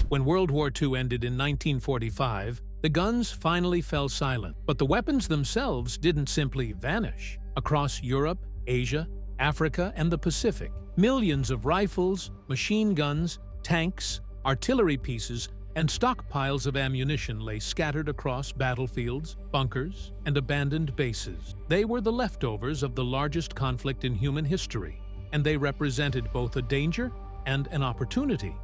When World War II ended in 1945, the guns finally fell silent, but the weapons themselves didn't simply vanish. Across Europe, Asia, Africa, and the Pacific, millions of rifles, machine guns, tanks, artillery pieces, and stockpiles of ammunition lay scattered across battlefields, bunkers, and abandoned bases. They were the leftovers of the largest conflict in human history, and they represented both a danger and an opportunity.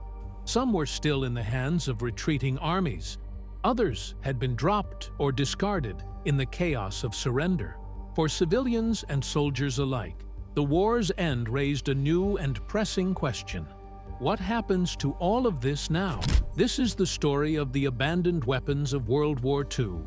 Some were still in the hands of retreating armies. Others had been dropped or discarded in the chaos of surrender. For civilians and soldiers alike, the war's end raised a new and pressing question. What happens to all of this now? This is the story of the abandoned weapons of World War II,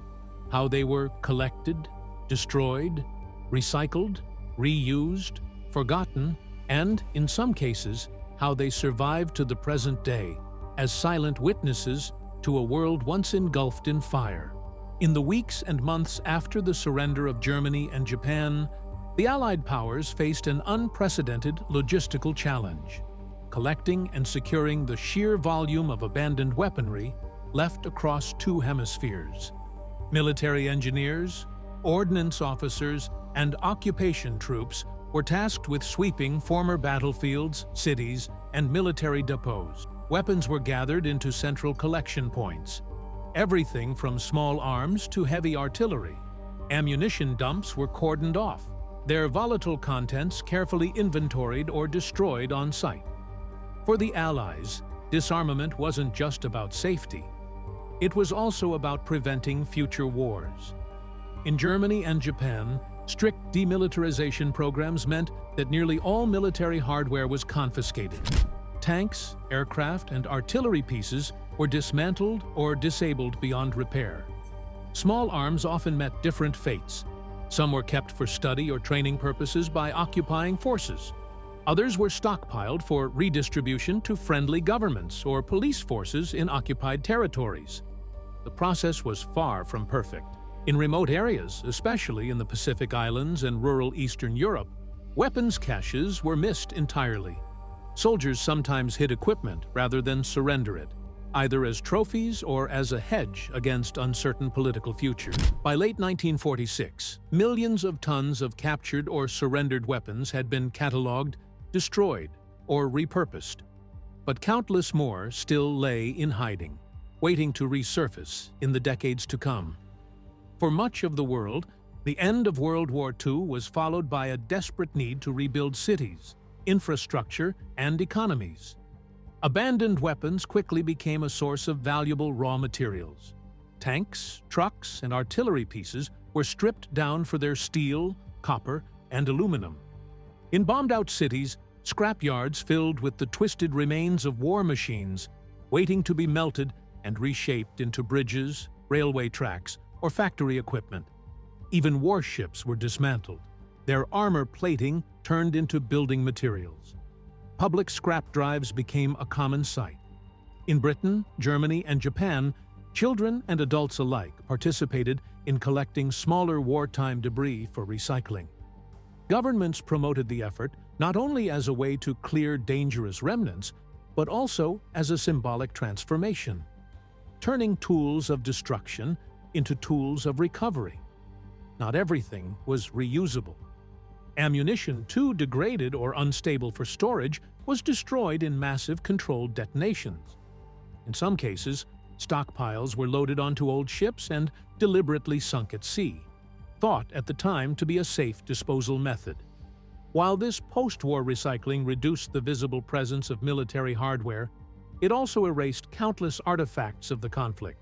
how they were collected, destroyed, recycled, reused, forgotten, and, in some cases, how they survived to the present day as silent witnesses to a world once engulfed in fire. In the weeks and months after the surrender of Germany and Japan, the Allied powers faced an unprecedented logistical challenge: collecting and securing the sheer volume of abandoned weaponry left across two hemispheres. Military engineers, ordnance officers, and occupation troops were tasked with sweeping former battlefields, cities, and military depots. Weapons were gathered into central collection points, everything from small arms to heavy artillery. Ammunition dumps were cordoned off, their volatile contents carefully inventoried or destroyed on site. For the Allies, disarmament wasn't just about safety. It was also about preventing future wars. In Germany and Japan, strict demilitarization programs meant that nearly all military hardware was confiscated. Tanks, aircraft, and artillery pieces were dismantled or disabled beyond repair. Small arms often met different fates. Some were kept for study or training purposes by occupying forces. Others were stockpiled for redistribution to friendly governments or police forces in occupied territories. The process was far from perfect. In remote areas, especially in the Pacific Islands and rural Eastern Europe, weapons caches were missed entirely. Soldiers sometimes hid equipment rather than surrender it, either as trophies or as a hedge against uncertain political futures. By late 1946, millions of tons of captured or surrendered weapons had been catalogued, destroyed, or repurposed. But countless more still lay in hiding, waiting to resurface in the decades to come. For much of the world, the end of World War II was followed by a desperate need to rebuild cities, infrastructure, and economies. Abandoned weapons quickly became a source of valuable raw materials. Tanks, trucks, and artillery pieces were stripped down for their steel, copper, and aluminum. In bombed-out cities, scrapyards filled with the twisted remains of war machines, waiting to be melted and reshaped into bridges, railway tracks, or factory equipment. Even warships were dismantled, their armor plating turned into building materials. Public scrap drives became a common sight. In Britain, Germany, and Japan, children and adults alike participated in collecting smaller wartime debris for recycling. Governments promoted the effort not only as a way to clear dangerous remnants, but also as a symbolic transformation, turning tools of destruction into tools of recovery. Not everything was reusable. Ammunition too degraded or unstable for storage was destroyed in massive controlled detonations. In some cases, stockpiles were loaded onto old ships and deliberately sunk at sea, thought at the time to be a safe disposal method. While this post-war recycling reduced the visible presence of military hardware, it also erased countless artifacts of the conflict.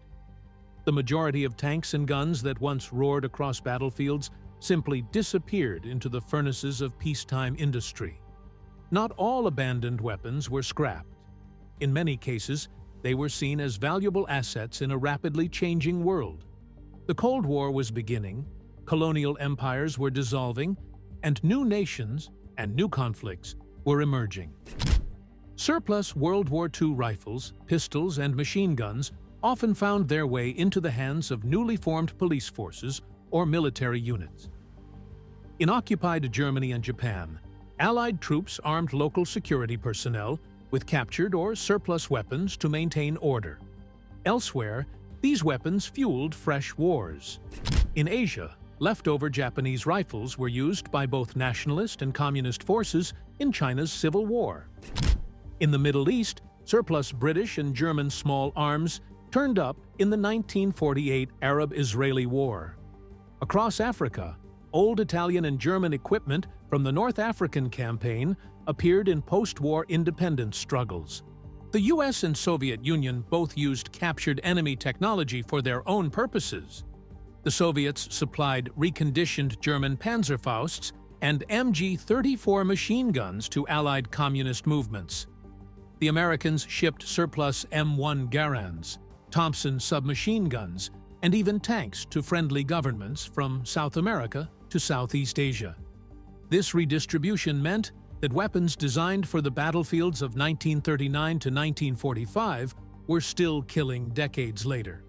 The majority of tanks and guns that once roared across battlefields simply disappeared into the furnaces of peacetime industry. Not all abandoned weapons were scrapped. In many cases, they were seen as valuable assets in a rapidly changing world. The Cold War was beginning, colonial empires were dissolving, and new nations and new conflicts were emerging. Surplus World War II rifles, pistols, and machine guns often found their way into the hands of newly formed police forces or military units. In occupied Germany and Japan, Allied troops armed local security personnel, with captured or surplus weapons to maintain order. Elsewhere, these weapons fueled fresh wars. In Asia, leftover Japanese rifles were used by both nationalist and communist forces in China's Civil War. In the Middle East, surplus British and German small arms turned up in the 1948 Arab-Israeli War. Across Africa, old Italian and German equipment from the North African Campaign appeared in post-war independence struggles. The US and Soviet Union both used captured enemy technology for their own purposes. The Soviets supplied reconditioned German Panzerfausts and MG-34 machine guns to Allied communist movements. The Americans shipped surplus M1 Garands, Thompson submachine guns, and even tanks to friendly governments from South America to Southeast Asia. This redistribution meant that weapons designed for the battlefields of 1939 to 1945 were still killing decades later.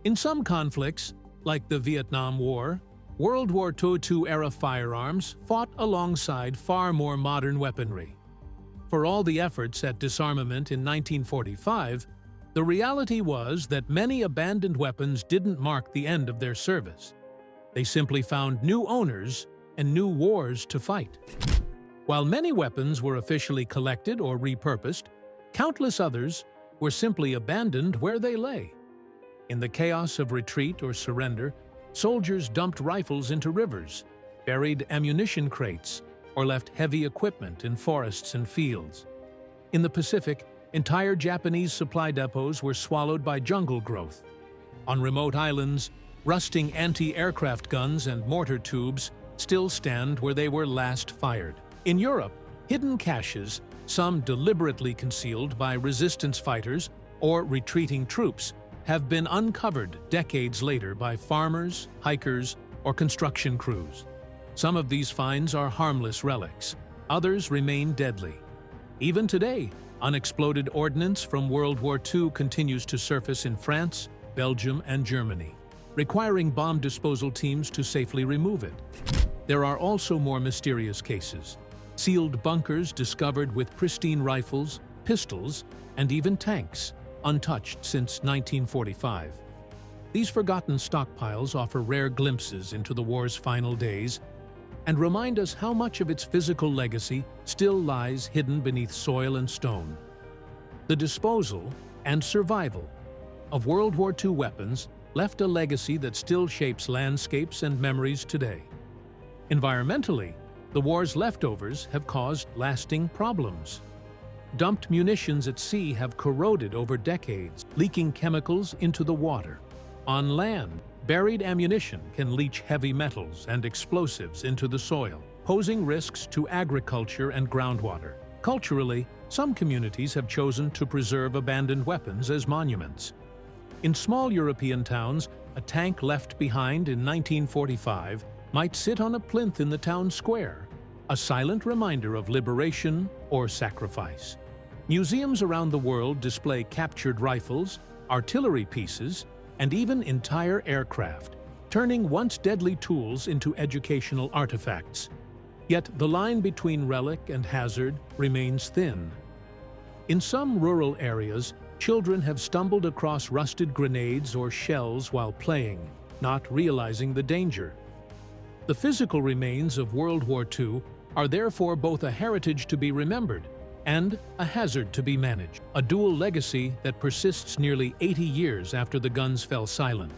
In some conflicts, like the Vietnam War, World War II-era firearms fought alongside far more modern weaponry. For all the efforts at disarmament in 1945, the reality was that many abandoned weapons didn't mark the end of their service. They simply found new owners and new wars to fight. While many weapons were officially collected or repurposed, countless others were simply abandoned where they lay. In the chaos of retreat or surrender, soldiers dumped rifles into rivers, buried ammunition crates, or left heavy equipment in forests and fields. In the Pacific, entire Japanese supply depots were swallowed by jungle growth. On remote islands, rusting anti-aircraft guns and mortar tubes still stand where they were last fired. In Europe, hidden caches, some deliberately concealed by resistance fighters or retreating troops, have been uncovered decades later by farmers, hikers, or construction crews. Some of these finds are harmless relics, others remain deadly. Even today, unexploded ordnance from World War II continues to surface in France, Belgium, and Germany, requiring bomb disposal teams to safely remove it. There are also more mysterious cases. Sealed bunkers discovered with pristine rifles, pistols, and even tanks, untouched since 1945. These forgotten stockpiles offer rare glimpses into the war's final days and remind us how much of its physical legacy still lies hidden beneath soil and stone. The disposal and survival of World War II weapons left a legacy that still shapes landscapes and memories today. Environmentally, the war's leftovers have caused lasting problems. Dumped munitions at sea have corroded over decades, leaking chemicals into the water. On land, buried ammunition can leach heavy metals and explosives into the soil, posing risks to agriculture and groundwater. Culturally, some communities have chosen to preserve abandoned weapons as monuments. In small European towns, a tank left behind in 1945 might sit on a plinth in the town square, a silent reminder of liberation or sacrifice. Museums around the world display captured rifles, artillery pieces, and even entire aircraft, turning once deadly tools into educational artifacts. Yet the line between relic and hazard remains thin. In some rural areas, children have stumbled across rusted grenades or shells while playing, not realizing the danger. The physical remains of World War II are therefore both a heritage to be remembered and a hazard to be managed, a dual legacy that persists nearly 80 years after the guns fell silent.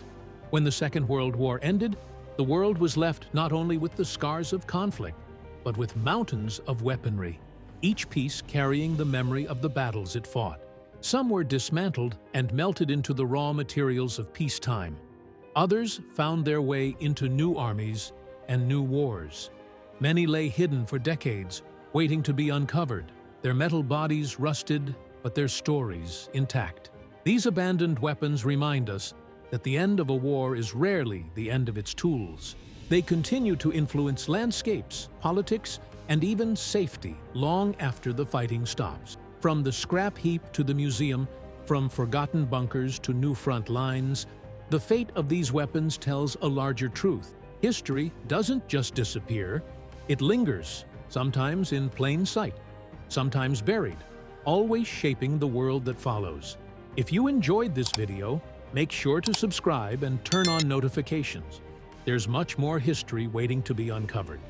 When the Second World War ended, the world was left not only with the scars of conflict, but with mountains of weaponry, each piece carrying the memory of the battles it fought. Some were dismantled and melted into the raw materials of peacetime. Others found their way into new armies and new wars. Many lay hidden for decades, waiting to be uncovered, their metal bodies rusted, but their stories intact. These abandoned weapons remind us that the end of a war is rarely the end of its tools. They continue to influence landscapes, politics, and even safety long after the fighting stops. From the scrap heap to the museum, from forgotten bunkers to new front lines, the fate of these weapons tells a larger truth. History doesn't just disappear, it lingers, sometimes in plain sight, sometimes buried, always shaping the world that follows. If you enjoyed this video, make sure to subscribe and turn on notifications. There's much more history waiting to be uncovered.